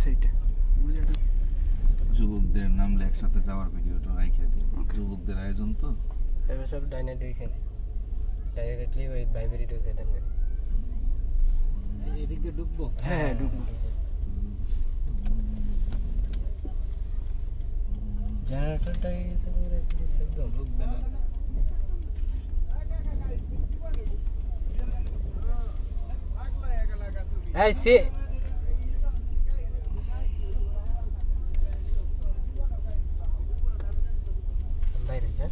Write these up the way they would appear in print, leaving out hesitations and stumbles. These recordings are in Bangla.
সাইডে বুঝে তো যুবকদের নামলে একসাথে যাওয়ার ভিডিওটা রাইখে দিই। যুবকদের আয়োজন তো এবার সব ডাইনে ঢুকে ডাইরেক্টলি ওই বাইবেরি ঢুকে দেন এদিক দিয়ে ঢুকবো। হ্যাঁ ঢুকবো জেনারেটরটা গেছে পুরো একদম ঢুকবে না। এই সে বাইরে হ্যাঁ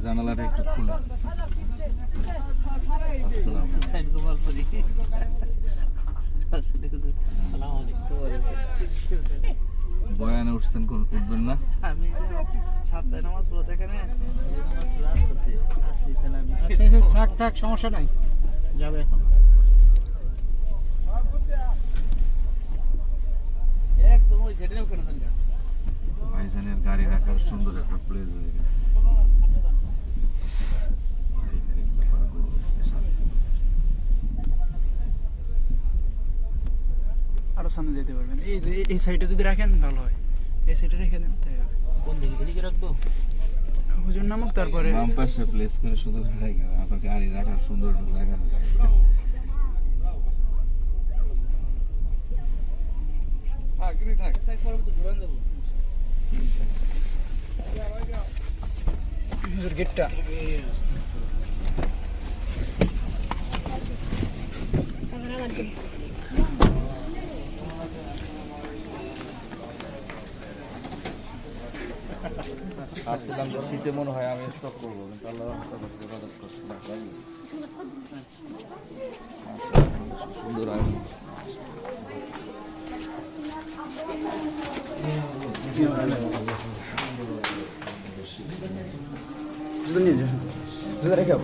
জানালাটা একটু খোলা। বয়ানে উঠছেন, উঠবেন না? আমি সাতটায় নামাজ পড়ো এখানে নামাজ পড়ে আসতেছি আসলি ফেলা থাক থাক সমস্যা নাই যাবে এখন একদম ওই গেটের ওখানে থাকা। ভাইজানের গাড়ি রাখার সুন্দর একটা প্লেস হয়ে গেছে। আরো সামনে যেতে পারবেন এই যে এই সাইডে যদি রাখেন ভালো হয় এই সাইডে রেখে দেন তাই হবে কোন দিকে দিকে রাখবো? হুজুর নামক তারপরে বাম পাশে প্লেস করে শুধু গাড়ি আপনার গাড়ি রাখার সুন্দর একটা জায়গা হয়ে গেছে। হুজুর গেটটা ভাবছিলাম যে শীতে মনে হয় আমি স্টক করবো, কিন্তু আল্লাহ যোগাযোগ করছিলাম। সুন্দর আয়োজন। রেখে